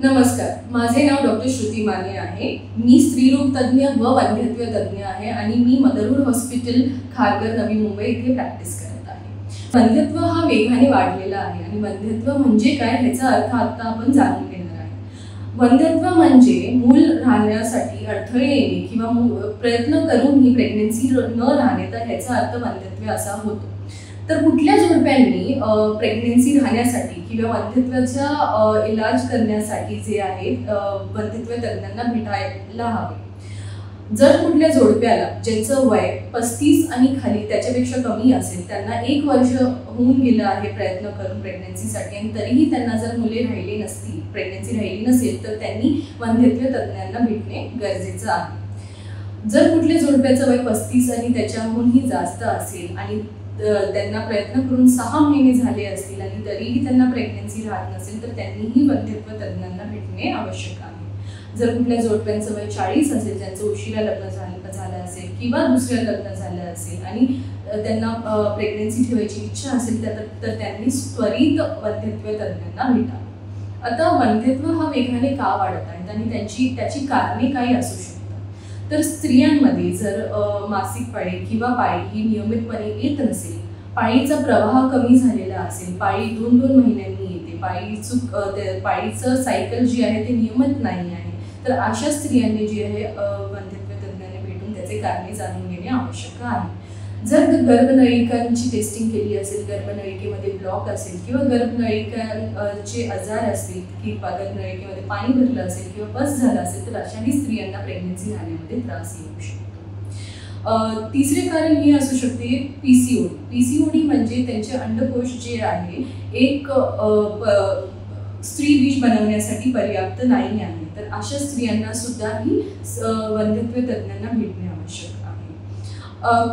नमस्कार, माझे नाव डॉक्टर श्रुती माने आहे। मी स्त्रीरोग तज्ञ व वंध्यत्व तज्ञ आहे आणि मी मदरहुड हॉस्पिटल खारघर नवी मुंबई इथे प्रॅक्टिस करत आहे। वंध्यत्व हा वेगाने वाढलेला आहे आणि वंध्यत्व म्हणजे काय याचा अर्थ आता आपण जाणून घेणार आहे। वंध्यत्व म्हणजे मूल राहण्यासाठी अडथळे येणे किंवा प्रयत्न करूनही प्रेग्नन्सी न राहणे, तर ह्याचा अर्थ वंध्यत्व असा होतो। तर कुठल्या जोडप्यांनी प्रेग्नन्सी राहण्यासाठी किंवा वंध्यत्वाचा इलाज करण्यासाठी जे आहे वंध्यत्व तज्ञांना भेटायला हवे। जर कुठल्या जोडप्याला ज्याचं वय 35 आणि खाली त्याच्यापेक्षा कमी असेल, त्यांना 1 वर्ष होऊन गेलं आहे प्रयत्न करून प्रेग्नन्सीसाठी आणि तरीही त्यांना जर मुले राहिली नसतील, प्रेग्नन्सी राहिली नसेल, तर त्यांनी वंध्यत्व तज्ञांना भेटणे गरजेचं आहे। जर कुठल्या जोडप्याचं वय 35 आणि त्याच्याहूनही जास्त असेल आणि त्यांना प्रयत्न करून 6 महिने झाले असतील आणि तरीही त्यांना प्रेग्नन्सी राहत नसेल, तर त्यांनीही वंध्यत्व तज्ञांना भेटणे आवश्यक आहे। जर कुठल्या जोडप्यांचं वय 40 असेल, ज्यांचं उशिरा लग्न झालं असेल किंवा दुसऱ्या लग्न झालं असेल आणि त्यांना प्रेग्नन्सी ठेवायची इच्छा असेल, तर त्यांनी त्वरित वंध्यत्व तज्ञांना भेटावं। आता वंध्यत्व हा वेगाने का वाढत आहे आणि त्याची कारणे काय असू शकतात? तर स्त्रियांमध्ये जर मासिक पाळी किंवा पाळी ही नियमितपणे येत नसेल, पाळीचा प्रवाह कमी झालेला असेल, पाळी 2-2 महिन्यांनी येते, पाळीचं सायकल जी आहे ते नियमित नाही आहे, तर अशा स्त्रियांनी जे आहे वंध्यत्व तज्ञांना भेटून त्याचे कारणे जाणून घेणे आवश्यक आहे। जर गर्भनलिकांची टेस्टिंग केली असेल, गर्भनलिकेमध्ये ब्लॉक असेल किंवा गर्भनलिकांचे आजार असतील किंवा गर्भनलिकेमध्ये पाणी भरलं असेल किंवा पस झालं असेल, तर अशाही स्त्रियांना प्रेग्नन्सी राहण्यामध्ये त्रास येऊ शकतो। तिसरे कारण हे असू शकते पीसीओडी। पीसीओडी म्हणजे त्यांचे अंडकोश जे आहे एक स्त्रीबीज बनवण्यासाठी पर्याप्त नाही आहे, तर अशा स्त्रियांना सुद्धा ही वंध्यत्व तज्ञांना भेटणे आवश्यक आहे।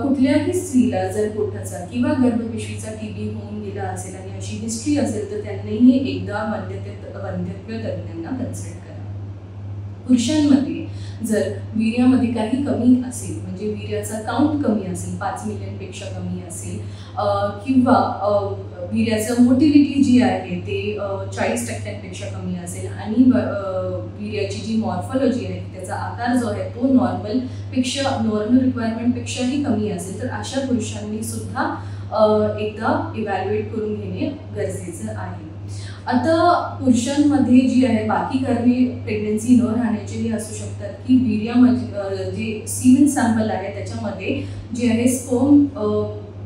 कुठल्याही स्त्रीला जर पोटाचा किंवा गर्भपिशवीचा टीबी होऊन गेला असेल आणि अशी हिस्ट्री असेल, तर त्यांनीही एकदा वंध्यत्व तज्ञांना कन्सल्ट करा। पुरुषांमध्ये जर वीर्यामध्ये काही कमी असेल, म्हणजे वीर्याचा काउंट कमी असेल, 5 मिलियनपेक्षा कमी असेल किंवा वीर्याचं मोटिलिटी जी आहे ते 40% कमी असेल आणि वीर्याची जी मॉर्फॉलॉजी आहे त्याचा आकार जो आहे तो नॉर्मल रिक्वायरमेंटपेक्षाही कमी असेल, तर अशा पुरुषांनी सुद्धा एकदा इव्हॅल्युएट करून घेणे गरजेचं आहे। आता पुरुषांमध्ये जी आहे बाकी कारणे प्रेग्नन्सी न राहण्याचेही असू शकतात की वीर्यामध्ये जे सीमेन सॅम्पल आहे त्याच्यामध्ये जे आहे स्पर्म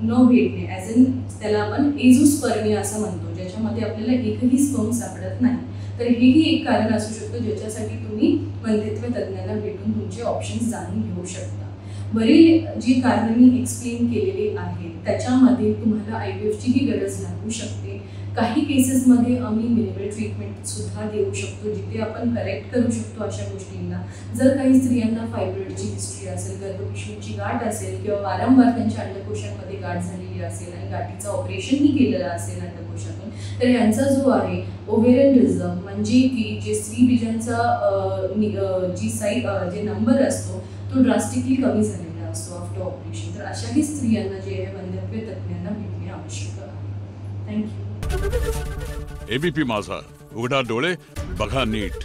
न भेटणे, ॲज इन त्याला आपण एझोस्पर्मिया असं म्हणतो, ज्याच्यामध्ये आपल्याला एकही स्पर्म सापडत नाही, तर हेही एक कारण असू शकतं ज्याच्यासाठी तुम्ही वंध्यत्व तज्ञांना भेटून तुमचे ऑप्शन्स जाणून घेऊ शकता। वरील जी कारणं मी एक्सप्लेन केलेली आहेत त्याच्यामध्ये तुम्हाला IVFचीही गरज लागू शकते। काही केसेसमध्ये आम्ही मिनिमल ट्रीटमेंट सुद्धा देऊ शकतो, जिथे आपण करेक्ट करू शकतो अशा गोष्टींना। जर काही स्त्रियांना फायब्रॉइडची हिस्ट्री असेल, गर्भपिशवीची गाठ असेल किंवा वारंवार त्यांच्या अंडकोशांमध्ये गाठ झालेली असेल आणि गाठीचं ऑपरेशनही केलेलं असेल अंडकोशातून, तर यांचा जो आहे ओव्हेरियन रिझम म्हणजे की जे स्त्रीबीजांचा जे नंबर असतो तो ड्रास्टिकली कमी झालेला असतो आफ्टर ऑपरेशन, तर अशाही स्त्रियांना जे आहे वंध्यत्व तज्ञांना भेटणे आवश्यक आहे। थँक्यू। एबीपी माझा, उघडा डोळे बघा नीट।